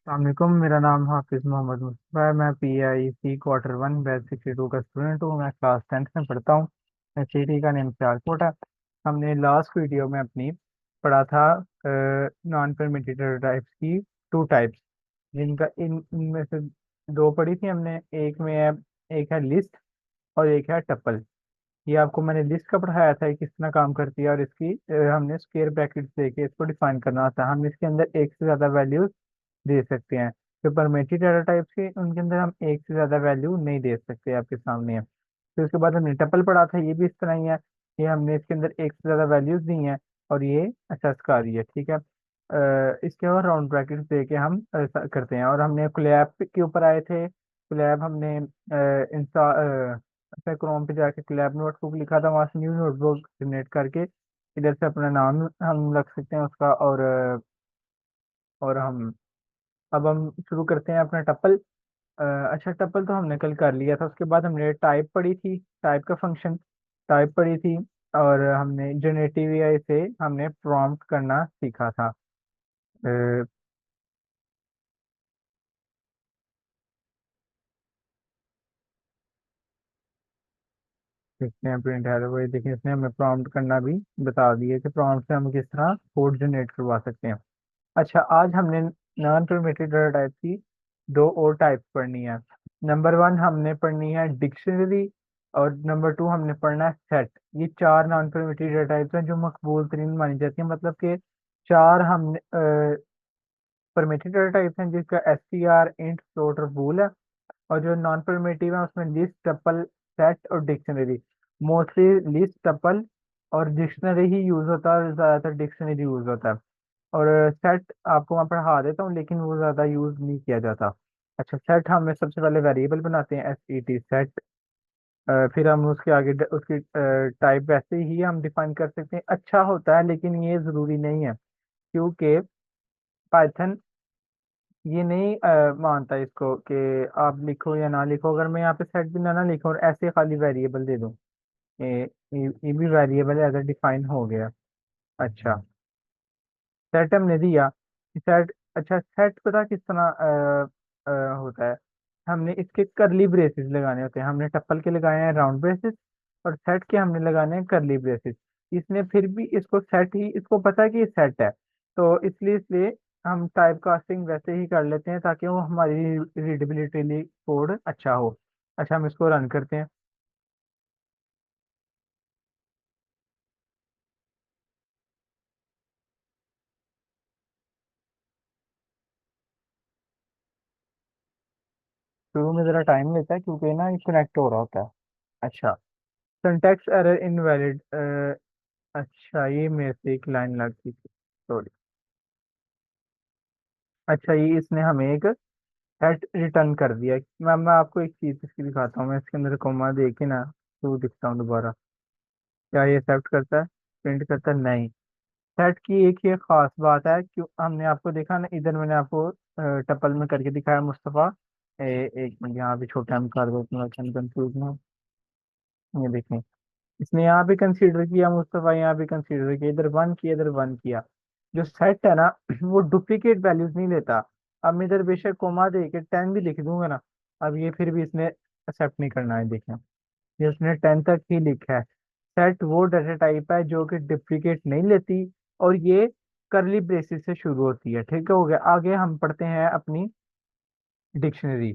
अस्सलामुअलैकुम। मेरा नाम हाफिज़ मोहम्मद मुस्तफ़ा है। मैं PIC क्वार्टर 1 बैच 62 का स्टूडेंट हूँ। मैं क्लास 10th में पढ़ता हूँ। मैं सिटी का नेम सियालकोट है। हमने लास्ट वीडियो में अपनी पढ़ा था नॉन परमिटेड टाइप्स की टू टाइप्स, जिनका इनमें से दो पढ़ी थी हमने। एक में है, एक है लिस्ट और एक है टप्पल। ये आपको मैंने लिस्ट का पढ़ाया था, ये किस तरह काम करती है, और इसकी हमने स्क्वायर ब्रैकेट्स देके इसको डिफाइन करना होता है। हम इसके अंदर एक से ज़्यादा वैल्यूज दे सकते हैं। जो परमिटेड डाटा टाइप्स के, उनके अंदर हम एक से ज्यादा वैल्यू नहीं दे सकते, आपके सामने है। फिर उसके बाद हमने टपल पढ़ा था, ये भी इस तरह ही है। ये हमने इसके अंदर एक से ज्यादा वैल्यूज दी हैं और ये असेस कर रही है, ठीक है। इसके और राउंड ब्रैकेट्स दे के हम ऐसा करते हैं। और हमने कोलैब के ऊपर आए थे। कोलैब हमने इंस्टा अपने क्रोम पे जाके कोलैब नोटबुक लिखा था, वहां से न्यू नोटबुक जनरेट करके इधर से अपना नाम हम रख सकते हैं उसका। और हम अब हम शुरू करते हैं अपना टप्पल। अच्छा, टप्पल तो हमने कल कर लिया था। उसके बाद हमने टाइप पढ़ी थी, टाइप का फंक्शन टाइप पढ़ी थी। और हमने जनरेटिव एआई से हमने प्रॉम्प्ट करना सीखा था। देखते हैं प्रिंट हेलो भाई, देखिए इसने हमें प्रॉम्प्ट करना भी बता दिया कि प्रॉम्प्ट से हम किस तरह कोड जनरेट करवा सकते हैं। अच्छा, आज हमने नॉन परमिटेड डाटा टाइप की दो और टाइप्स पढ़नी है। नंबर 1 हमने पढ़नी है डिक्शनरी, और नंबर 2 हमने पढ़ना है सेट। ये चार नॉन परमिटेड डाटा टाइप्स हैं जो मकबूल तरीन मानी जाती है। मतलब कि चार हमने परमिटेड डाटा टाइप्स हैं जिसका str इंट फ्लोट और बूल है। और जो नॉन परमिटिव है उसमें लिस्ट, टपल, सेट और डिक्शनरी। मोस्टली लिस्ट, टपल और डिक्शनरी ही यूज होता है, ज्यादातर डिक्शनरी यूज होता है। और सेट आपको मैं पढ़ा देता हूँ, लेकिन वो ज्यादा यूज नहीं किया जाता। अच्छा, सेट हमें सबसे पहले वेरिएबल बनाते हैं, SET सेट। फिर हम उसके आगे उसकी टाइप वैसे ही हम डिफाइन कर सकते हैं। अच्छा होता है लेकिन ये जरूरी नहीं है, क्योंकि पाइथन ये नहीं मानता इसको कि आप लिखो या ना लिखो। अगर मैं यहाँ पे सेट भी ना लिखूं और ऐसे खाली वेरिएबल दे दूं, ये भी वेरिएबल है, अगर डिफाइन हो गया। अच्छा, सेट हमने दिया। सेट, अच्छा सेट पता किस तरह होता है। हमने इसके करली ब्रेसेस लगाने होते हैं। हमने टप्पल के लगाए हैं राउंड ब्रेसेस, और सेट के हमने लगाने हैं करली ब्रेसेस। इसने फिर भी इसको सेट ही, इसको पता है कि ये सेट है, तो इसलिए हम टाइप कास्टिंग वैसे ही कर लेते हैं ताकि वो हमारी रीडेबिलिटी लिए कोड अच्छा हो। अच्छा, हम इसको रन करते हैं। शुरू में ज़रा टाइम लेता है क्योंकि ना ये कनेक्ट हो रहा होता है। अच्छा, सिंटैक्स एरर इनवैलिड। अच्छा, ये मेरे से एक लाइन लग गई थी, सॉरी। अच्छा, ये इसने हमें एक सेट रिटर्न कर दिया। मैं आपको एक चीज इसकी दिखाता हूँ। मैं इसके अंदर कोमा दे के ना तो दिखता हूँ दोबारा। क्या ये एक्सेप्ट करता है, प्रिंट करता है? नहीं। सेट की एक ये खास बात है, क्यों हमने आपको देखा ना, इधर मैंने आपको टपल में करके दिखाया मुस्तफ़ा। एक मिनट, यहाँ भी छोटा हम कर दो, कंफ्यूज ना हो। ये देखें, इसने यहाँ भी कंसीडर किया मुस्तफा, यहाँ भी कंसीडर किया, इधर 1 किया, इधर 1 किया। जो सेट है ना वो डुप्लीकेट वैल्यूज नहीं लेता। अब मैं इधर बेशक कोमा दे के 10 भी लिख दूंगा ना, अब ये फिर भी इसने एक्सेप्ट नहीं करना है। देखें, ये उसने 10 तक ही लिखा है। सेट वो डाटा टाइप है जो कि डुप्लीकेट नहीं लेती, और ये करली ब्रेसिस से शुरू होती है। ठीक हो गया। आगे हम पढ़ते हैं अपनी डिक्शनरी।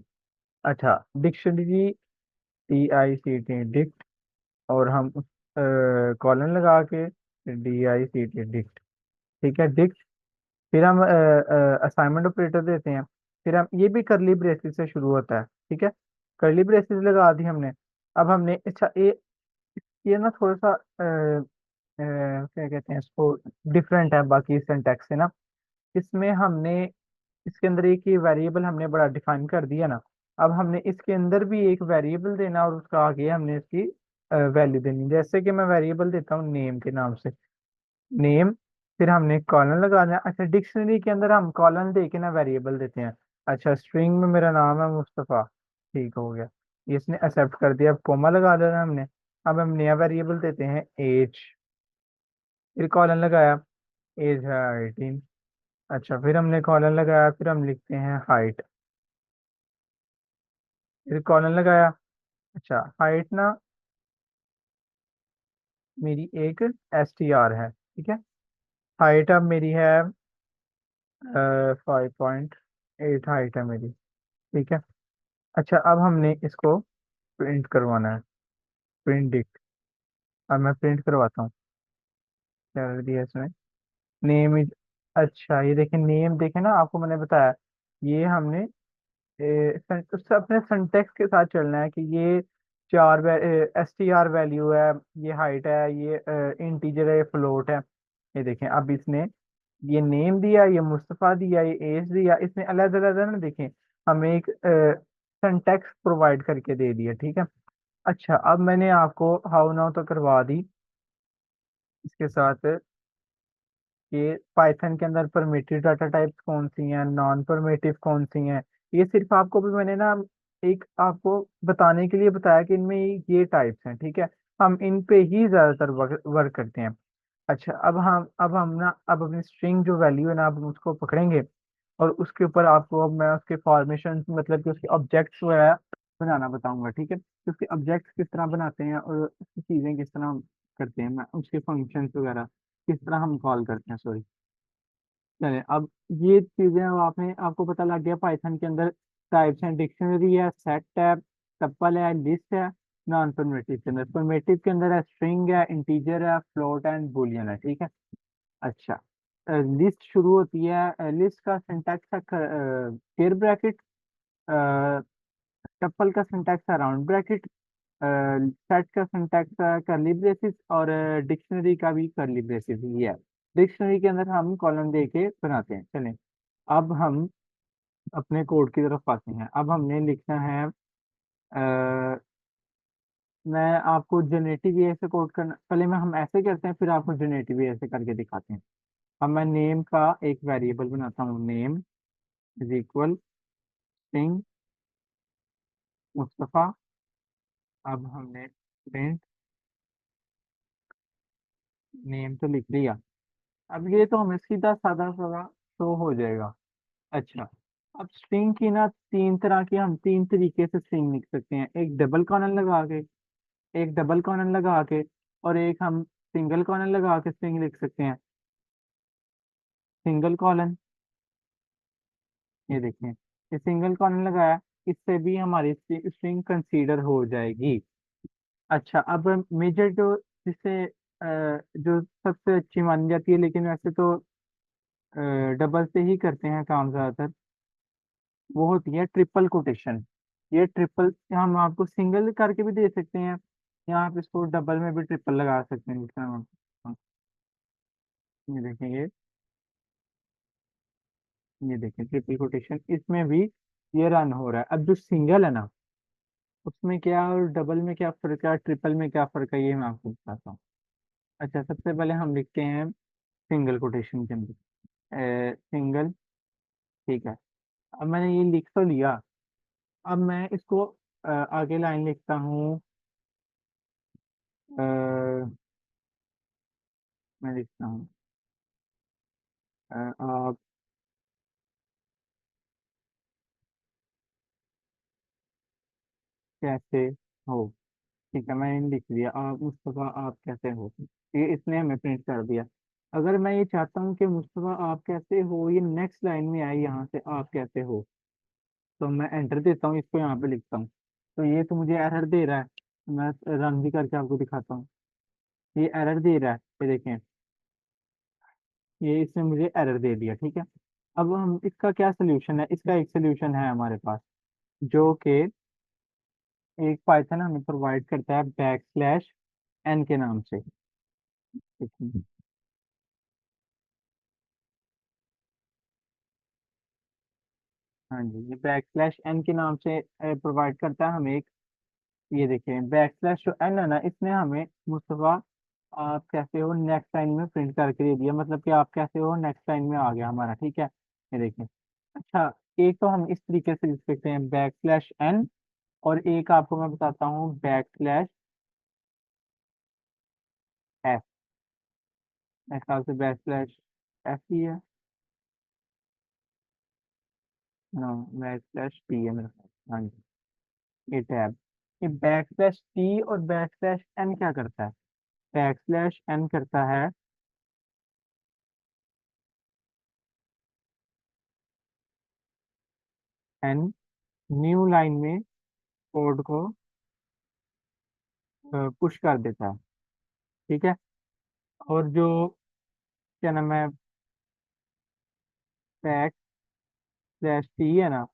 अच्छा, डिक्शनरी, DICT, और हम कॉलन लगा के DICT डिक्ट, ठीक है, डिक्ट। फिर हम असाइनमेंट ऑपरेटर देते हैं। फिर हम, ये भी करली ब्रेसिस से शुरू होता है, ठीक है। करली ब्रेसिस लगा दी हमने। अब हमने, अच्छा ये ना थोड़ा सा क्या कहते हैं इसको, डिफरेंट है बाकी सिंटैक्स से ना। इसमें हमने, इसके अंदर एक ही वेरिएबल हमने बड़ा डिफाइन कर दिया ना। अब हमने इसके अंदर भी एक वेरिएबल देना, और उसका आगे हमने इसकी वैल्यू देनी। जैसे कि मैं वेरिएबल देता हूँ नेम के नाम से, नेम। फिर हमने कॉलन लगाना है। अच्छा, डिक्शनरी के अंदर हम कॉलन दे के ना वेरिएबल देते हैं। अच्छा, स्ट्रिंग में मेरा नाम है मुस्तफ़ा, ठीक हो गया। ये इसने एक्सेप्ट कर दिया। अब कोमा लगा देना हमने। अब हम नया वेरिएबल देते हैं एज। फिर कॉलन लगाया, एज है 18। अच्छा, फिर हमने कॉलन लगाया, फिर हम लिखते हैं हाइट। फिर कॉलन लगाया। अच्छा, हाइट ना मेरी एक STR है, ठीक है। हाइट अब मेरी है 5.8 हाइट है मेरी, ठीक है। अच्छा, अब हमने इसको प्रिंट करवाना है। Print Dick. अब मैं प्रिंट करवाता हूँ। क्या कर दिया इसमें? Name is. अच्छा, ये देखें, नेम देखें ना, आपको मैंने बताया। ये हमने उससे अपने सिंटेक्स के साथ चलना है कि ये चार STR वैल्यू है, ये हाइट है, ये इंटीजर है, ये फ्लोट है। ये देखें, अब इसने ये नेम दिया, ये मुस्तफ़ा दिया, ये एज दिया, इसने अलग अलग ना देखें हमें एक सिंटेक्स प्रोवाइड करके दे दिया, ठीक है। अच्छा, अब मैंने आपको हाउ नाउ तो करवा दी। इसके साथ कि पाइथन के अंदर परमिटिव डाटा टाइप्स कौन सी हैं, नॉन परमिटिव कौन सी हैं। ये सिर्फ आपको भी मैंने ना एक आपको बताने के लिए बताया कि इनमें ये टाइप्स हैं, ठीक है। हम इन पे ही ज्यादातर वर्क करते हैं। अच्छा, अब अपनी स्ट्रिंग जो वैल्यू है ना, अब हम उसको पकड़ेंगे और उसके ऊपर आपको अब मैं उसके फॉर्मेशन मतलब कि उसके ऑब्जेक्ट्स वगैरह बनाना बताऊंगा, ठीक है, कि उसके ऑब्जेक्ट्स किस तरह बनाते हैं और उसकी चीजें किस तरह करते हैं, मैं उसके फंक्शंस वगैरह किस तरह हम कॉल करते हैं, सॉरी। चलिए, अब ये चीजें अब आपने आपको पता लग गया पाइथन के अंदर टाइप्स हैं। डिक्शनरी है, सेट है, टप्पल है, लिस्ट है। नॉन परमेटिव के अंदर, परमेटिव के अंदर है स्ट्रिंग है, इंटीजर है, फ्लोट एंड बुलियन है, ठीक है। अच्छा, लिस्ट शुरू होती है, लिस्ट का सिंटैक्स है स्क्वायर ब्रैकेट, टप्पल का सिंटैक्स है राउंड ब्रैकेट, सेट का सिंटैक्स है करली ब्रेसिस, और डिक्शनरी का भी करली ब्रेसिस ही है। डिक्शनरी के अंदर हम कॉलम दे के बनाते हैं। चलें, अब हम अपने कोड की तरफ आते हैं। अब हमने लिखना है मैं आपको जनरेटिव वे से कोड करना, पहले में हम ऐसे करते हैं फिर आपको जनरेटिव वे से करके दिखाते हैं। अब मैं नेम का एक वेरिएबल बनाता हूँ, name is equal string Mustafa. अब हमने प्रिंट नेम तो लिख लिया। अब ये तो हमें सीधा साधा साधा शो हो जाएगा। अच्छा, अब स्ट्रिंग की ना तीन तरह की, हम तीन तरीके से स्ट्रिंग लिख सकते हैं। एक डबल कॉलन लगा के, एक डबल कॉलन लगा के, और एक हम सिंगल कॉलन लगा के स्ट्रिंग लिख सकते हैं। सिंगल कॉलन, ये देखें, ये सिंगल कॉलन लगाया, इससे भी हमारी स्ट्रिंग कंसीडर हो जाएगी। अच्छा, अब मेजर जो जिससे जो सबसे अच्छी मानी जाती है, लेकिन वैसे तो डबल से ही करते हैं काम ज्यादातर, वो होती है ट्रिपल कोटेशन। ये ट्रिपल हम आपको सिंगल करके भी दे सकते हैं, या आप इसको डबल में भी ट्रिपल लगा सकते हैं, जिसका ये देखेंगे, ये देखें ट्रिपल कोटेशन, इसमें भी ये रन हो रहा है। अब जो सिंगल है ना, उसमें क्या और डबल में क्या फर्क है, ट्रिपल में क्या फर्क है, ये मैं आपको बताता हूँ। अच्छा, सबसे पहले हम लिखते हैं सिंगल कोटेशन के अंदर सिंगल, ठीक है। अब मैंने ये लिख तो लिया। अब मैं इसको आगे लाइन लिखता हूँ। अ, मैं लिखता हूँ आप कैसे हो, ठीक है, मैंने लिख दिया। आप मुस्तफ़ा आप कैसे हो, ये इसने हमें प्रिंट कर दिया। अगर मैं ये चाहता हूँ कि मुस्तफ़ा आप कैसे हो ये नेक्स्ट लाइन में आए, यहाँ से आप कैसे हो, तो मैं एंटर देता हूँ, इसको यहाँ पे लिखता हूँ। तो ये तो मुझे एरर दे रहा है, मैं रन भी करके आपको दिखाता हूँ। ये एरर दे रहा है, ये देखें, ये इसने मुझे एरर दे दिया, ठीक है। अब हम इसका क्या सोल्यूशन है, इसका एक सोल्यूशन है हमारे पास, जो कि एक पाइथन हमें प्रोवाइड करता है \n के नाम से। देखिए, हाँ जी, ये \n के नाम से प्रोवाइड करता है हमें एक, ये देखें बैकस्लैश जो एन है ना, इसने हमें मुस्तफा आप कैसे हो नेक्स्ट लाइन में प्रिंट करके दे दिया, मतलब कि आप कैसे हो नेक्स्ट लाइन में आ गया हमारा, ठीक है। ये देखें। अच्छा, एक तो हम इस तरीके से लिख सकते हैं \n, और एक आपको मैं बताता हूँ \f। मेरे ख्याल से \f ही है। बैक स्लैश टी है मेरे पास। हाँ जी, ये टैब। ये बैक स्लैश टी और बैक स्लैश एन क्या करता है? बैक स्लैश एन करता है, एन न्यू लाइन में कोड को पुश कर देता है, ठीक है। और जो क्या नाम है, बैक स्लैश टी है ना,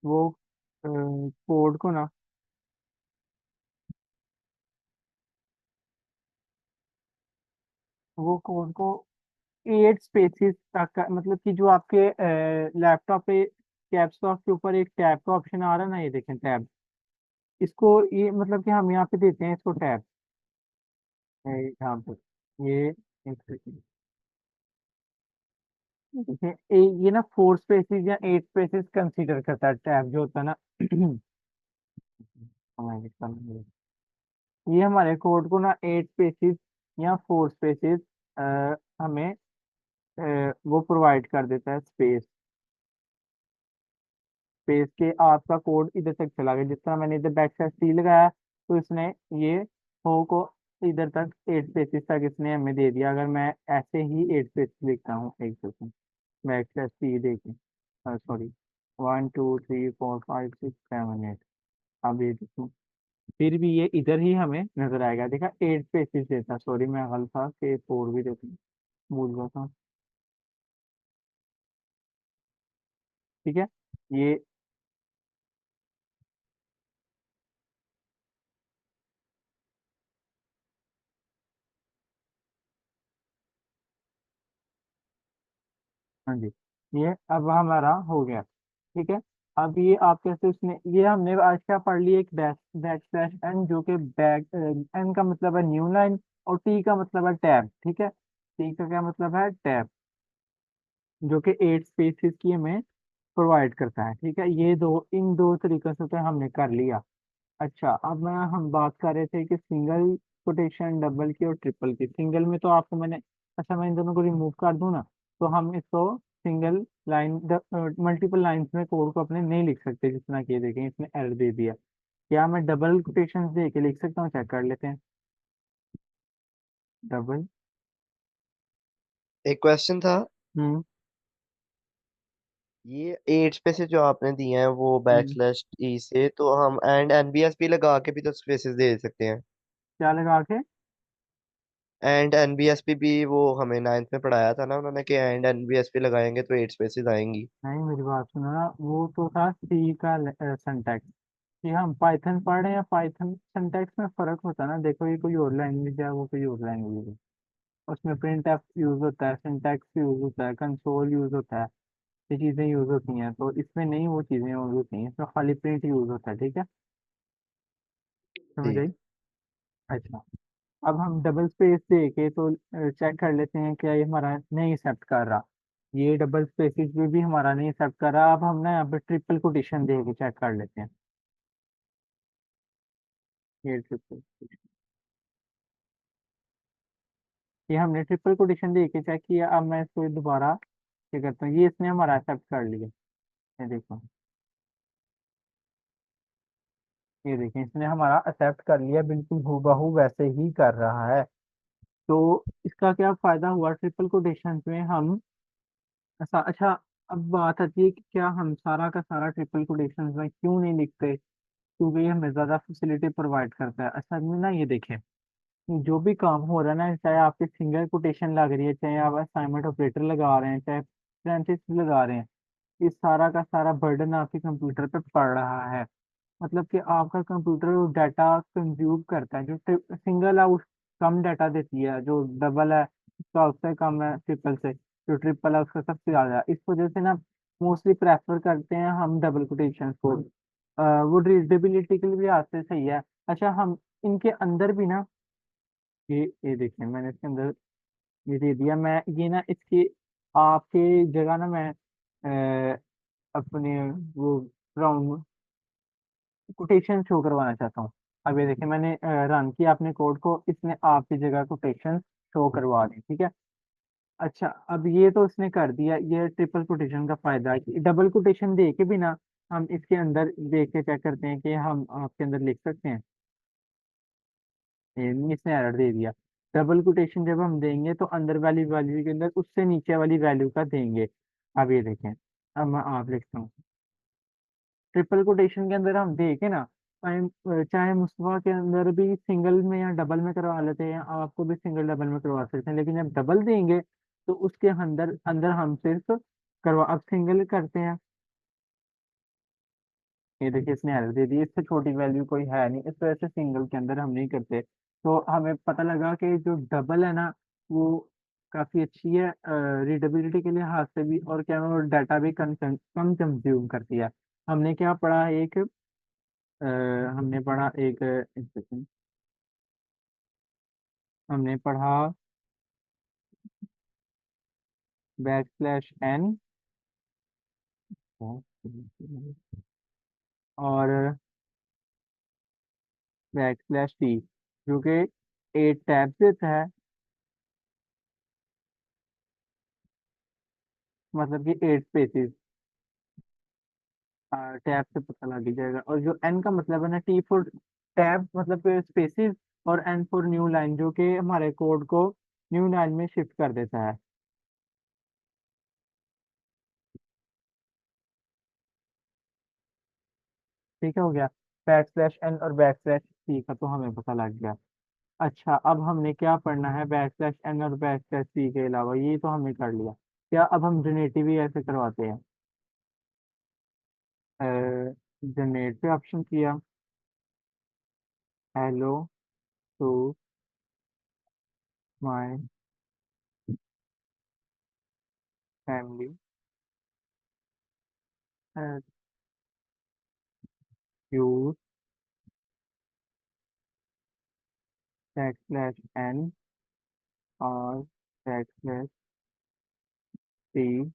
वो कोड को ना, वो कोड को 8 स्पेसिस तक मतलब कि जो आपके लैपटॉप पे कैप्स लॉक के ऊपर एक टैब का ऑप्शन आ रहा है ना, ये देखें टैब, इसको ये मतलब कि हम यहाँ पे देते हैं इसको टैब, यहाँ पे ये एक सेकंड, देखें ये ना 4 स्पेसिस या 8 स्पेसिस कंसीडर करता है टैब जो होता है ना। हमारे सामने ये हमारे कोड को ना 8 स्पेसिस या 4 स्पेसिस हमें वो प्रोवाइड कर देता है स्पेस। स्पेस के आपका कोड इधर तक चला गया, जिस तरह मैंने इधर बैक स्लैश सी लगाया तो इसने ये हो को इधर तक 8 स्पेसिस तक इसने हमें दे दिया। अगर मैं ऐसे ही 8 स्पेसिस लिखता हूँ, एक सेकंड, बैक स्लैश सी देखें, सॉरी, 1 2 3 4 5 6 7 8, अब ये देखो, फिर भी ये इधर ही हमें नजर आएगा। देखा 8 स्पेसिस देता, सॉरी मैं गलत था कि 4 भी देखो, भूल गया था, ठीक है। ये हाँ जी, ये अब हमारा हो गया, ठीक है। अब ये आप कैसे उसने, ये हमने आज क्या पढ़ लिया, एक बैक बैक स्लैश एन, जो कि बैक एन का मतलब है न्यू लाइन, और टी का मतलब है टैब, ठीक है। टी का क्या मतलब है? टैब, जो कि 8 स्पेसिस की हमें प्रोवाइड करता है, ठीक है। ये दो, इन दो तरीकों से तो हमने कर लिया। अच्छा, अब मैं हम बात कर रहे थे कि सिंगल कोटेशन, डबल की और ट्रिपल की। सिंगल में तो आपको मैंने, अच्छा मैं इन दोनों को रिमूव कर दूं ना, तो हम इसको सिंगल लाइन, मल्टीपल लाइंस में कोड को अपने नहीं लिख सकते, जिस तरह कि ये देखें इसने एरर दे दिया। क्या मैं डबल कोटेशन दे के लिख सकता हूँ? चेक कर लेते हैं। डबल, एक क्वेश्चन था। हम्म ये 8 स्पेसेस जो आपने दिए हैं वो बैक हम्म, स्लैश ई से, तो हम एंड एनबीएस भी लगा के भी तो स्पेसेस दे सकते हैं। क्या लगा के? एंड एनबीएसपी भी वो हमें नाइन्थ में पढ़ाया था ना उन्होंने, कि एंड एनबीएसपी लगाएंगे तो 8 स्पेसेस आएंगी। नहीं, मेरी बात सुनो ना, वो तो था सी का सिंटैक्स, कि हम पाइथन पढ़ रहे हैं, पाइथन सिंटैक्स में फर्क होता है ना। देखो ये कोई और लैंग्वेज है, वो कोई और लैंग्वेज है, उसमें प्रिंट एफ यूज होता है, सिंटैक्स यूज होता है, कंसोल यूज होता है, ये चीजें यूज होती हैं। तो इसमें नहीं वो चीजें यूज होती हैं, इसमें खाली प्रिंट यूज होता है, ठीक है। समझ ठीक। आई? अच्छा, अब हम डबल स्पेस दे के तो चेक कर लेते हैं क्या ये हमारा नहीं एक्सेप्ट कर रहा। ये डबल स्पेसिस भी हमारा नहीं एक्सेप्ट कर रहा। अब हम ना यहाँ पे ट्रिपल कोटेशन दे के चेक कर लेते हैं। ये ट्रिपल, ये हमने ट्रिपल कोटेशन दे के चेक किया। अब मैं इसको दोबारा क्या करता हूँ, ये इसने हमारा एक्सेप्ट कर लिया, ये देखो, ये देखें इसने हमारा एक्सेप्ट कर लिया, बिल्कुल हूबहू वैसे ही कर रहा है। तो इसका क्या फायदा हुआ, ट्रिपल कोटेशन में हम अच्छा, अब बात आती है कि क्या हम सारा का सारा ट्रिपल कोटेशन में क्यों नहीं लिखते? क्योंकि ये हमें ज्यादा फैसिलिटी प्रोवाइड करता है असल में ना। ये देखें, जो भी काम हो रहा है ना, चाहे आपकी सिंगल कोटेशन लग रही है, चाहे आप असाइनमेंट ऑपरेटर लगा रहे हैं, चाहे पेरेंथेसिस लगा रहे हैं, ये सारा का सारा बर्डन आपके कंप्यूटर पे पड़ रहा है। मतलब कि आपका कंप्यूटर डाटा कंज्यूम करता है। जो सिंगल है उस कम डाटा देती है, जो डबल है उसका उससे कम है, ट्रिपल से। जो ट्रिपल है उसका सबसे ज्यादा है। इस वजह से ना मोस्टली प्रेफर करते हैं हम डबल कोटेशन को। वो रीडेबिलिटी के लिए भी आते सही है। अच्छा, हम इनके अंदर भी ना, ये देखिए मैंने इसके अंदर ये दे दिया। मैं ये ना इसकी आपके जगह ना मैं अ, अपने वो राउंड कोटेशन शो करवाना चाहता हूँ। अब ये देखिए मैंने रन किया अपने कोड को, इसने आपकी जगह कोटेशन शो करवा दी, ठीक है। अच्छा, अब ये तो उसने कर दिया, ये ट्रिपल कोटेशन का फायदा है कि डबल कोटेशन दे के भी ना हम इसके अंदर देख के चेक करते हैं कि हम आपके अंदर लिख सकते हैं। ये नहीं, इसने एरर दे दिया। डबल कोटेशन जब हम देंगे तो अंदर वाली वैल्यू के अंदर उससे नीचे वाली वैल्यू का देंगे। अब ये देखें, अब मैं आप लिखता हूँ। ट्रिपल कोटेशन के अंदर हम देखें ना, चाहे चाहे मुस्तफा के अंदर भी सिंगल में या डबल में करवा लेते हैं, आपको भी सिंगल डबल में करवा सकते हैं, लेकिन जब डबल देंगे तो उसके अंदर अंदर हम सिर्फ करवा, अब सिंगल करते हैं। ये देखिए इसने एरर दे दी, इससे छोटी वैल्यू कोई है नहीं, इस वजह से सिंगल के अंदर हम नहीं करते। तो हमें पता लगा कि जो डबल है ना, वो काफी अच्छी है रीडेबिलिटी के लिहाज से भी, और क्या वो डाटा भी कम कंज्यूम करती है। हमने क्या पढ़ा, एक अ, हमने पढ़ा एक सेकंड, हमने पढ़ा बैक स्लैश एन और बैक स्लैश टी, जो कि 8 टैब देता है, मतलब कि 8 स्पेसिस। टैब से पता लग ही जाएगा। और जो एन का मतलब है ना, टी फॉर टैब मतलब स्पेसिस, और एन फॉर न्यू लाइन, जो कि हमारे कोड को न्यू लाइन में शिफ्ट कर देता है। ठीक है, हो गया। बैक स्लैश एन और बैक स्लैश सी का तो हमें पता लग गया। अच्छा, अब हमने क्या पढ़ना है, बैक स्लैश एन और बैक स्लैश सी के अलावा, ये तो हमने कर लिया। क्या अब हम जनरेटिव ही ऐसे करवाते हैं? जनरेट पे ऑप्शन किया, hello to my family, use back slash N और बैक स्लैश सी।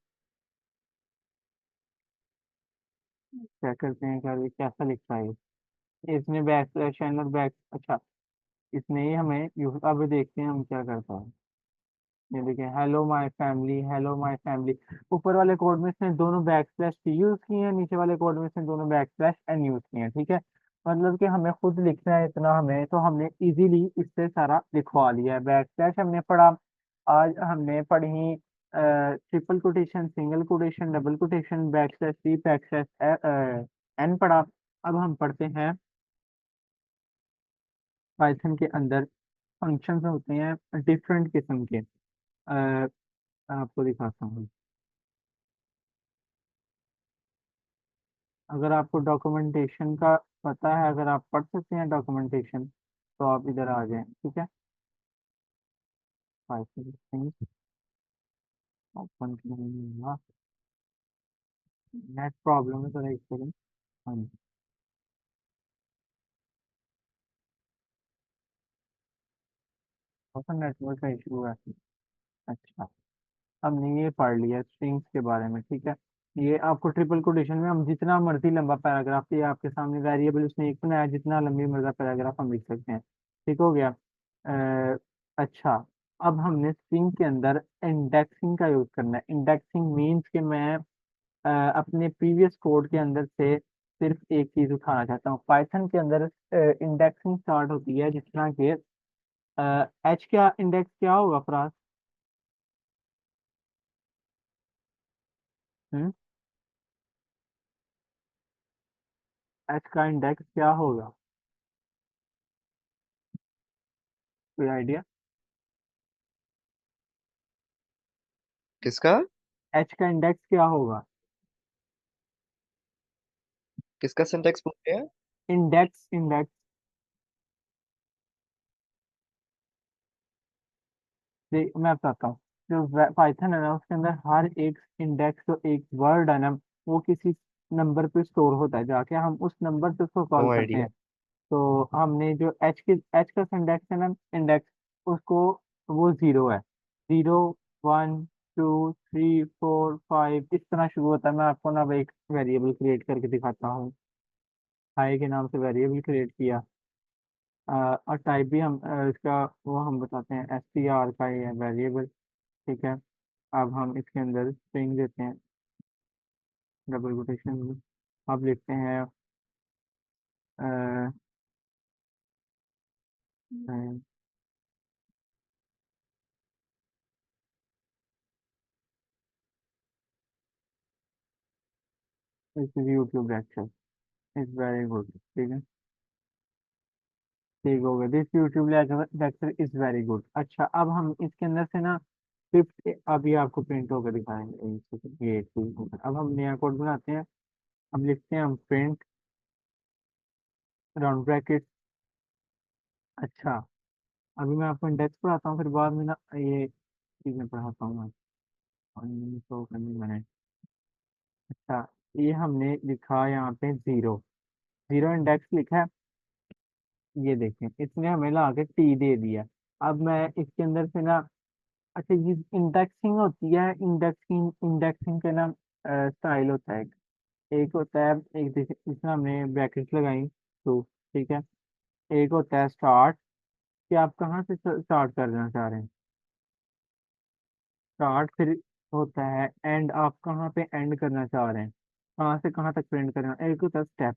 क्या करते हैं, क्या कैसा लिखता है इसने बैक स्लैश एन और बैक, अच्छा, इसने ही हमें अब देखते हैं हम क्या करता है। ये देखिए, hello my family, hello my family. ऊपर वाले कोड में इसने दोनों बैक स्लैश टी यूज किए हैं, नीचे वाले कोड में इसने दोनों बैक स्लैश एन यूज किए हैं। ठीक है, मतलब कि हमें खुद लिखना है इतना, हमें तो हमने इजीली इससे सारा लिखवा लिया है। बैक स्लैश हमने पढ़ा, आज हमने पढ़ी triple quotation, single quotation, double quotation, back slash T, back slash N पढ़ा। अब हम पढ़ते हैं पाइथन के अंदर फंक्शंस होते हैं डिफरेंट किस्म के। अ, आपको दिखाता हूँ। अगर आपको डॉक्यूमेंटेशन का पता है, अगर आप पढ़ सकते हैं डॉक्यूमेंटेशन, तो आप इधर आ जाएं। ठीक है, पाइथन ओपन, नेट प्रॉब्लम है थोड़ा, एक सेकंड। हाँ जी, थोड़ा नेटवर्क का इशू है। अच्छा, हमने ये पढ़ लिया स्ट्रिंग्स के बारे में। ठीक है, ये आपको ट्रिपल कोटेशन में हम जितना मर्जी लंबा पैराग्राफ, ये आपके सामने वेरिएबल उसने एक बनाया, जितना लंबी मर्जी पैराग्राफ हम लिख सकते हैं। ठीक हो गया। अच्छा, अब हमने स्ट्रिंग के अंदर इंडेक्सिंग का यूज करना है। इंडेक्सिंग मीन्स कि मैं अपने प्रीवियस कोड के अंदर से सिर्फ एक चीज उठाना चाहता हूँ। पाइथन के अंदर इंडेक्सिंग स्टार्ट होती है जिस तरह के एच का इंडेक्स क्या होगा फराज? हम्म, एच का इंडेक्स क्या होगा, कोई आइडिया? किसका? एच का इंडेक्स क्या होगा? किसका सिंटेक्स पूछ रहे हैं? Index, index. मैं बताता हूँ। जो पाइथन है ना, उसके अंदर हर एक इंडेक्स, जो एक वर्ड है ना, वो किसी नंबर पे स्टोर होता है, जाके हम उस नंबर से उसको नो कॉल करते आइडिया। हैं। तो हमने जो एच का सिंडेक्स है ना, इंडेक्स, उसको, वो जीरो है। Zero, one, two, three, four, five, इस तरह शुरू होता है। मैं आपको ना अब एक वेरिएबल क्रिएट करके दिखाता हूँ। हाई के नाम से वेरिएबल क्रिएट किया। और टाइप भी हम इसका वो हम बताते हैं, एस टी आर का ही है वेरिएबल। ठीक है, अब हम इसके अंदर स्ट्रिंग देते हैं, डबल कोटेशन में। अब लिखते हैं YouTube lecture is very good. ठीक है, ठीक हो गया, this YouTube lecture is very good. अच्छा, अब हम इसके अंदर से ना फिफ्थ, अभी आपको प्रिंट होकर दिखाएंगे ये ठीक हो गया। अब हम नया कोड बनाते हैं। अब लिखते हैं हम प्रिंट राउंड ब्रैकेट। अच्छा, अभी मैं आपको इंडेक्स पढ़ाता हूँ, फिर बाद में ना ये चीज़ें पढ़ाता हूँ मैं। और तो करनी मैंने। अच्छा, ये हमने लिखा यहाँ पे जीरो, जीरो इंडेक्स लिखा है। ये देखें, इसने हमें ला के टी दे दिया। अब मैं इसके अंदर से ना, अच्छा ये इंडेक्सिंग होती है, इंडेक्सिंग इंडेक्सिंग का ना स्टाइल होता है। एक होता है, एक इसमें हमने ब्रैकेट लगाई तो, ठीक है। एक होता है स्टार्ट, कि आप कहाँ से स्टार्ट करना चाह रहे हैं, स्टार्ट। फिर होता है एंड, आप कहाँ पे एंड करना चाह रहे हैं, कहाँ से कहाँ तक प्रिंट करना। एक होता है स्टेप,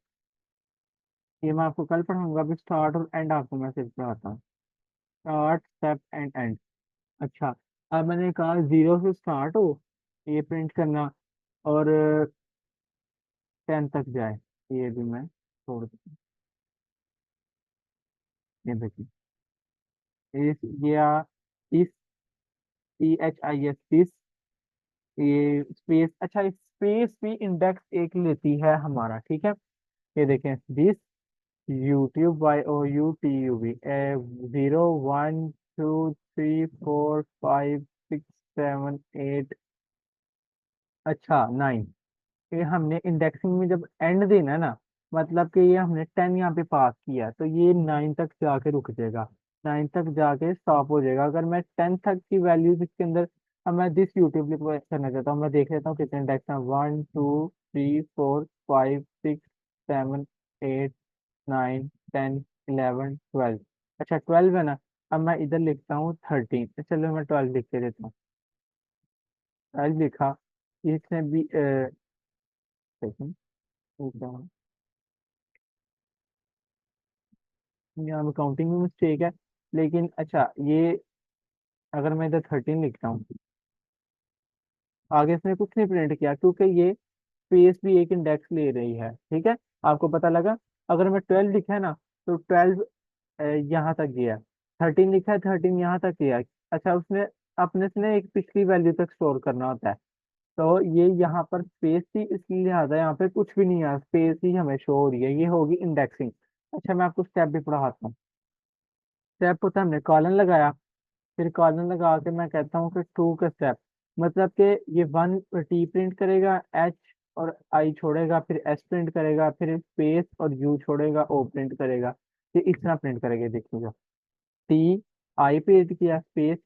ये मैं आपको कल पढ़ाऊंगा, अभी स्टार्ट और एंड आपको मैं सिर्फ पढ़ाता हूँ। Start, step and and. अच्छा, अब मैंने कहा जीरो से स्टार्ट हो ये प्रिंट करना, और 10 तक जाए। ये भी मैं छोड़ दूँ। ये देखिए, इस या इस, THIS दिस, ये स्पेस। अच्छा, इस स्पेस भी इंडेक्स एक लेती है हमारा, ठीक है। ये देखें, दिस यूट्यूब, YOUTUB, 0 1 2 3 4 5 6 7 8, अच्छा 9। ये हमने इंडेक्सिंग में जब एंड देना है ना, मतलब कि ये हमने 10 यहाँ पे पास किया, तो ये 9 तक जाके रुक जाएगा, 9 तक जाके स्टॉप हो जाएगा। अगर मैं 10 तक की वैल्यूज इसके अंदर, अब मैं दिस यूट्यूब करना चाहता हूँ, मैं देख लेता हूँ कितने इंडेक्स हैं। 1 2 3 4 5 6 7 8 9 10 11 12। अच्छा 12 है ना, अब मैं इधर लिखता हूँ 13, चलो मैं 12 लिख के देता हूँ। 12 लिखा, इसने भी second, यहाँ काउंटिंग में मिस्टेक है, लेकिन अच्छा ये, अगर मैं इधर 13 लिखता हूँ, आगे इसने कुछ नहीं प्रिंट किया, क्योंकि ये स्पेस भी एक इंडेक्स ले रही है, ठीक है। आपको पता लगा। अगर मैं 12 लिखा है ना, तो 12 यहाँ तक गया। 13 लिखा है, 13 यहाँ तक गया। अच्छा, उसने अपने से ना एक पिछली वैल्यू तक स्टोर करना होता है, तो ये यहाँ पर स्पेस थी, इसलिए लिहाजा यहाँ पे कुछ भी नहीं है, स्पेस ही हमें शो हो रही है, ये होगी इंडेक्सिंग। अच्छा, मैं आपको स्टेप भी पढ़ाता हूँ। स्टेप होता है, हमने कॉलन लगाया, फिर कॉलन लगा के मैं कहता हूँ कि टू का स्टेप, मतलब कि ये 1 टी प्रिंट करेगा, एच और आई छोड़ेगा, फिर एस प्रिंट करेगा, फिर स्पेस और यू छोड़ेगा, ओ प्रिंट करेगा। ये इतना प्रिंट करेगा, देखिएगा। टी, आई प्रिंट किया, स्पेस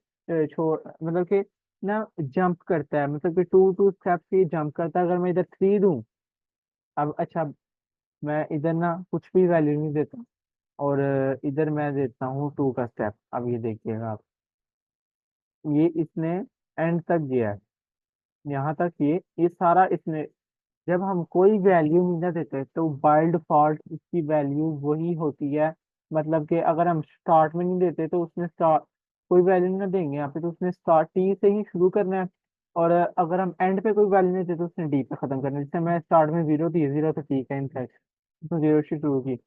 छोड़, मतलब कि ना जंप करता है, मतलब कि टू टू स्टेप से जंप करता है। अगर मैं इधर 3 दूं, अब अच्छा, मैं इधर ना कुछ भी वैल्यू नहीं देता, और इधर मैं देता हूँ 2 का स्टेप। अब ये देखिएगा आप, ये इसने एंड तक गया है, यहाँ तक। ये सारा इसने, जब हम कोई वैल्यू नहीं ना देते, तो बाय डिफॉल्ट इसकी वैल्यू वही होती है। मतलब कि अगर हम स्टार्ट में नहीं देते, तो उसने स्टार्ट, कोई वैल्यू ना देंगे यहाँ पे, तो उसने स्टार्ट टी से ही शुरू करना है। और अगर हम एंड पे कोई वैल्यू नहीं देते, तो उसने डी पे खत्म करना है। जैसे मैं स्टार्ट में जीरो थी, जीरो तो ठीक है इनफैक्ट, तो जीरो से शुरू की।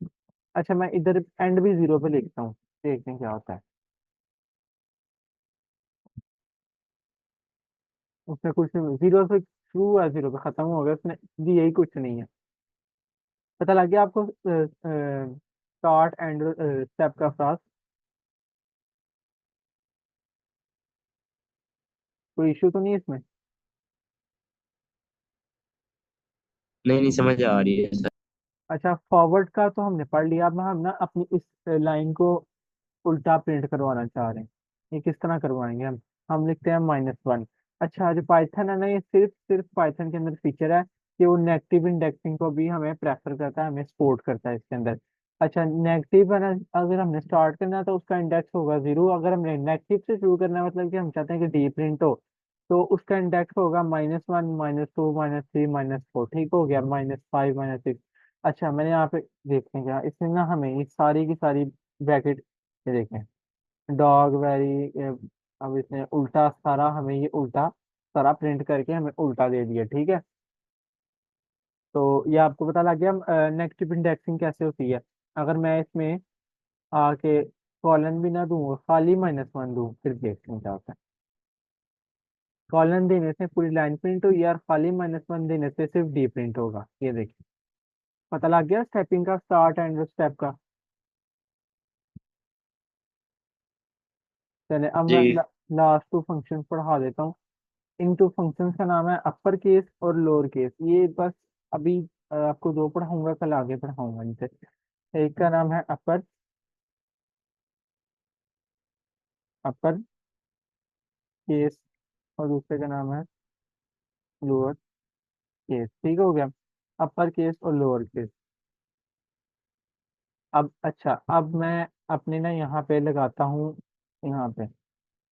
अच्छा, मैं इधर एंड भी जीरो पे लिखता हूँ, देखते हैं क्या होता है। उसने कुछ, जीरो से शुरू हुआ, जीरो पे खत्म हो गया, उसने दिया ही कुछ नहीं है। पता लग गया आपको स्टार्ट एंड स्टेप का फ्रास, कोई इशू तो नहीं है इसमें। नहीं नहीं, समझ आ रही है सर। अच्छा, फॉरवर्ड का तो हमने पढ़ लिया। अब हम ना अपनी इस लाइन को उल्टा प्रिंट करवाना चाह रहे हैं। ये किस तरह करवाएंगे हम लिखते हैं -1। अच्छा, जो पाइथन है ना, ये सिर्फ सिर्फ पाइथन के अंदर फीचर है कि वो नेगेटिव इंडेक्सिंग को भी हमें प्रेफर करता है, हमें सपोर्ट करता है इसके अंदर। अच्छा, नेगेटिव है ना, अगर हमने स्टार्ट करना है तो उसका इंडेक्स होगा 0। अगर हमने नेगेटिव से शुरू करना है, मतलब कि हम चाहते हैं कि डी प्रिंट हो, तो उसका इंडेक्स होगा -1, -2, -3, -4, ठीक हो गया, -5, -6। अच्छा मैंने यहाँ पे देखें क्या इसमें ना हमें ये सारी की सारी ब्रैकेट, ये देखें डॉग वेरी, अब इसने उल्टा सारा हमें ये उल्टा सारा प्रिंट करके हमें उल्टा दे दिया, ठीक है। तो ये आपको पता लग गया नेगेटिव इंडेक्सिंग कैसे होती है। अगर मैं इसमें आके कॉलन भी ना दूं और खाली -1 दूं फिर देखते हैं क्या होता है। कॉलन देने से पूरी लाइन प्रिंट हुई और खाली -1 देने से सिर्फ डी प्रिंट होगा, ये देखिए। पता लग गया स्टेपिंग का, स्टार्ट एंड स्टेप का। चले अब मैं जी लास्ट टू फंक्शन पढ़ा देता हूँ। इन टू फंक्शंस का नाम है अपर केस और लोअर केस। ये बस अभी आपको दो पढ़ाऊंगा, कल आगे पढ़ाऊंगा इनसे। एक का नाम है अपर अपर केस और दूसरे का नाम है लोअर केस, ठीक हो गया। अपर केस और लोअर केस। अब अच्छा, अब मैं अपने ना यहाँ पे लगाता हूँ, यहाँ पे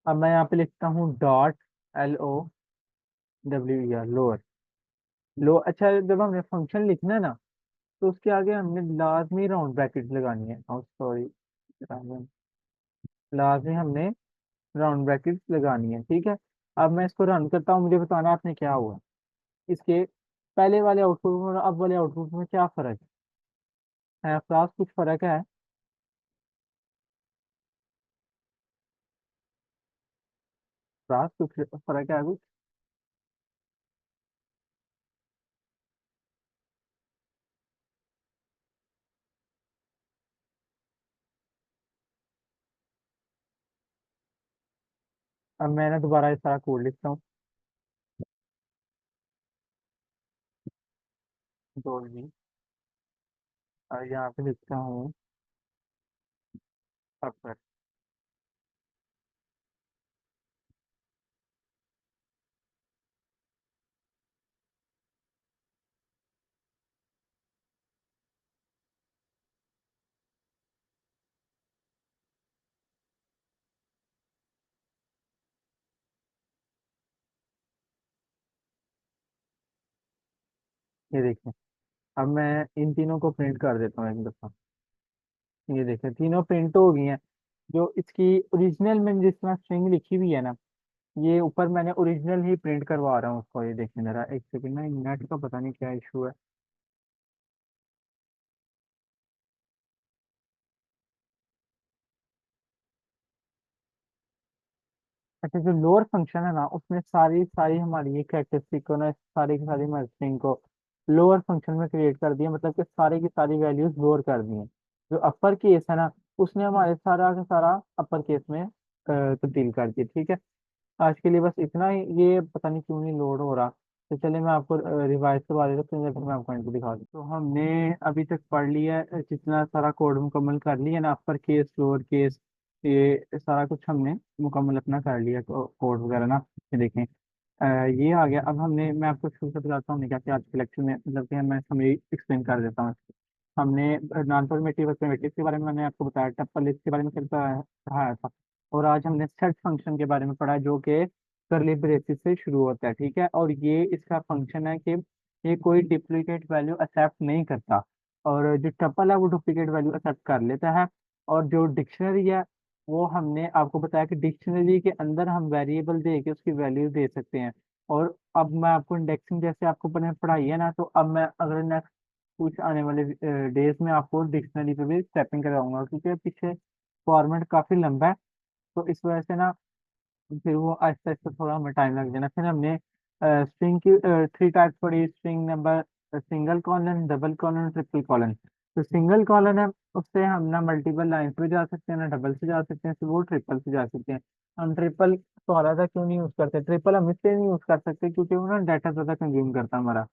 अब मैं यहाँ पे लिखता हूँ डॉट LOWER लोअर लो। अच्छा जब हमने फंक्शन लिखना है ना तो उसके आगे हमने लाजमी राउंड ब्रैकेट लगानी है, सॉरी, लाजमी हमने राउंड ब्रैकेट लगानी है, ठीक है। अब मैं इसको रन करता हूँ, मुझे बताना आपने क्या हुआ। इसके पहले वाले आउटपुट में और अब वाले आउटपुट में क्या फर्क है क्लास, कुछ फर्क है? क्लास कुछ फर्क है कुछ? अब मैं ना दोबारा ये सारा कोड लिखता हूँ। दो जी, और यहाँ पे लिखता हूँ अपर। ये देखिए, अब मैं इन तीनों को प्रिंट कर देता हूँ एक दफा। ये देखिए तीनों प्रिंट हो गई हैं। जो इसकी ओरिजिनल में जिस तरह स्ट्रिंग लिखी हुई है ना, ये ऊपर मैंने ओरिजिनल ही प्रिंट करवा रहा हूँ उसको। ये देखिए जरा एक सेकंड ना, नेट का पता नहीं क्या इशू है। अच्छा जो लोअर फंक्शन है ना उसमें सारी सारी हमारी ये कैरेक्टरिस्टिक को ना, सारी की सारी हमारी स्ट्रिंग को लोअर फंक्शन में क्रिएट कर दिया, मतलब कि सारी की सारी वैल्यूज लोअर कर दी हैं। जो अपर केस है ना उसने हमारे सारा का सारा अपर केस में तब्दील कर दिया, ठीक है। आज के लिए बस इतना ही। ये पता नहीं क्यों नहीं लोड हो रहा। तो चलिए मैं आपको रिवाइज करवा देता हूँ, फिर मैं आपको इनको दिखा दूँ। तो हमने अभी तक पढ़ लिया है, जितना सारा कोड मुकम्मल कर लिया ना, अपर केस लोअर केस, ये सारा कुछ हमने मुकम्मल अपना कर लिया कोड वगैरह ना। ये देखें ये आ गया। अब हमने, मैं आपको शुरू से बताता हूँ क्या क्या आज के लेक्चर में, मतलब कि मैं समरी एक्सप्लेन कर देता हूँ। हमने नॉन फॉर्मेटिव और प्रिमिटिव के बारे में मैंने आपको बताया, टप्पल लिस्ट के बारे में कल पढ़ाया था। और आज हमने सेट फंक्शन के बारे में पढ़ा जो कि करली ब्रेसिस से शुरू होता है, ठीक है। और ये इसका फंक्शन है कि ये कोई डुप्लीकेट वैल्यू एक्सेप्ट नहीं करता, और जो टप्पल है वो डुप्लीकेट वैल्यू एक्सेप्ट कर लेता है। और जो डिक्शनरी है वो हमने आपको बताया कि डिक्शनरी के अंदर हम वेरिएबल दे के उसकी वैल्यू दे सकते हैं। और अब मैं आपको इंडेक्सिंग जैसे आपको मैंने पढ़ाई है ना, तो अब मैं अगर नेक्स्ट कुछ आने वाले डेज में आपको डिक्शनरी पे भी स्टेपिंग कराऊंगा, क्योंकि पीछे फॉर्मेट काफी लंबा है। तो इस वजह से ना फिर वो आहिस्ता आहिस्ता थोड़ा हमें टाइम लग जाना। फिर हमने स्ट्रिंग की 3 टाइप्स पढ़ी, string number, single colon, double colon, triple colon. तो सिंगल कॉलन है, उससे हम ना मल्टीपल लाइन पे जा सकते हैं, ना डबल से जा सकते हैं, फिर वो ट्रिपल से जा सकते हैं। हम ट्रिपल सवाल था क्यों नहीं यूज करते, ट्रिपल हम इसलिए नहीं यूज कर सकते क्योंकि वो ना डाटा ज्यादा कंज्यूम करता है हमारा।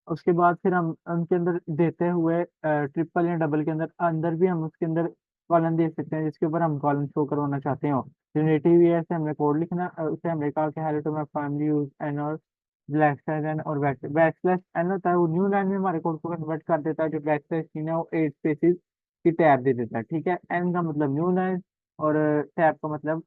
उसके बाद फिर हम उनके अंदर देते हुए ट्रिपल या डबल के अंदर अंदर भी हम उसके अंदर कॉलम दे सकते हैं जिसके ऊपर हम कॉलम शो करवाना चाहते हो। जनरेटिव ये ऐसे हमने कोड लिखना, उसे हमने कहा कि hello to my family use N और ब्लैक स्लैश एन और बैक स्लैश एन होता है, वो न्यू लाइन में हमारे कोड को कन्वर्ट कर देता है। जो बैक स्लैश एन है वो 8 स्पेसिस की टैब दे देता है, ठीक है। एन का मतलब न्यू लाइन और टैब का मतलब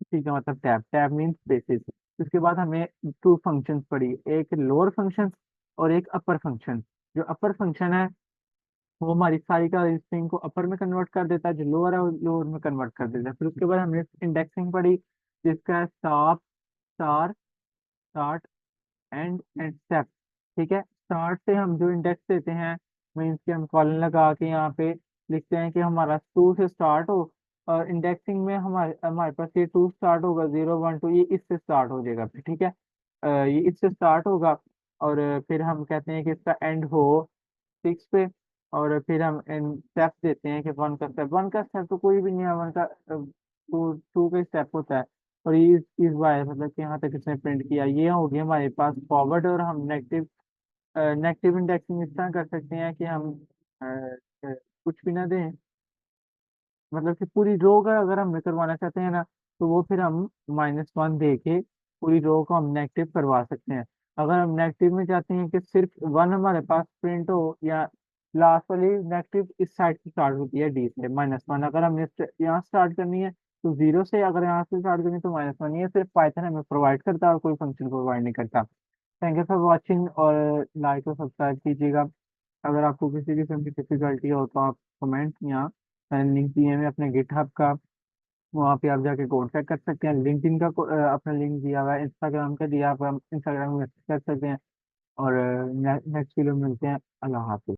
ठीक है, मतलब टैब, टैब मीन्स बेसिस। उसके बाद हमें टू फंक्शंस पड़ी, एक लोअर फंक्शन और एक अपर फंक्शन। जो अपर फंक्शन है वो हमारी सारी का स्ट्रिंग को अपर में कन्वर्ट कर देता है, जो लोअर है वो लोअर में कन्वर्ट कर देता है। फिर उसके बाद हमने इंडेक्सिंग पढ़ी, जिसका है stop, star, start, and step. ठीक है, स्टार्ट से हम जो इंडेक्स देते हैं, मीन्स कि हम कॉलन लगा के यहाँ पे लिखते हैं कि हमारा टू से स्टार्ट हो, और इंडेक्सिंग में हमारे हमारे पास ये टू स्टार्ट होगा, 0 1 2 ये इससे स्टार्ट हो जाएगा फिर। ठीक है, ये इससे स्टार्ट होगा, और फिर हम कहते हैं कि इसका एंड हो 6 पे। और फिर हम इन स्टेप देते हैं कि वन का स्टेप तो कोई भी नहीं है, वन का टू टू का स्टेप होता है। और ये इस बार मतलब कि यहाँ तक इसने प्रिंट किया, ये हो गया हमारे पास फॉरवर्ड। और हम नेगेटिव, नेगेटिव इंडेक्सिंग इस तरह कर सकते हैं कि हम कुछ भी ना दें, मतलब कि पूरी रो का अगर हम करवाना चाहते हैं ना, तो वो फिर हम -1 दे के पूरी रो को हम नेगेटिव करवा सकते हैं। अगर हम नेगेटिव में चाहते हैं कि सिर्फ वन हमारे पास प्रिंट हो, या लास्ट वाली नेगेटिव इस साइड से स्टार्ट होती है, डी से -1, अगर हमने यहाँ स्टार्ट करनी है तो 0 से, अगर यहाँ से स्टार्ट करनी है तो -1। ये सिर्फ पाइथन हमें प्रोवाइड करता है और कोई फंक्शन प्रोवाइड नहीं करता। थैंक यू फॉर वॉचिंग, और लाइक और सब्सक्राइब कीजिएगा। अगर आपको किसी किस्म की डिफिकल्टी हो तो आप कमेंट, या मैंने लिंक दिए हैं अपने गिटहब का, वहाँ पे आप जाके कोड चेक कर सकते हैं। लिंक्डइन का अपना लिंक दिया हुआ है, इंस्टाग्राम का दिया हुआ है, आप इंस्टाग्राम में मैसेज कर सकते हैं। और नेक्स्ट वीडियो में मिलते हैं। अल्लाह हाफिज।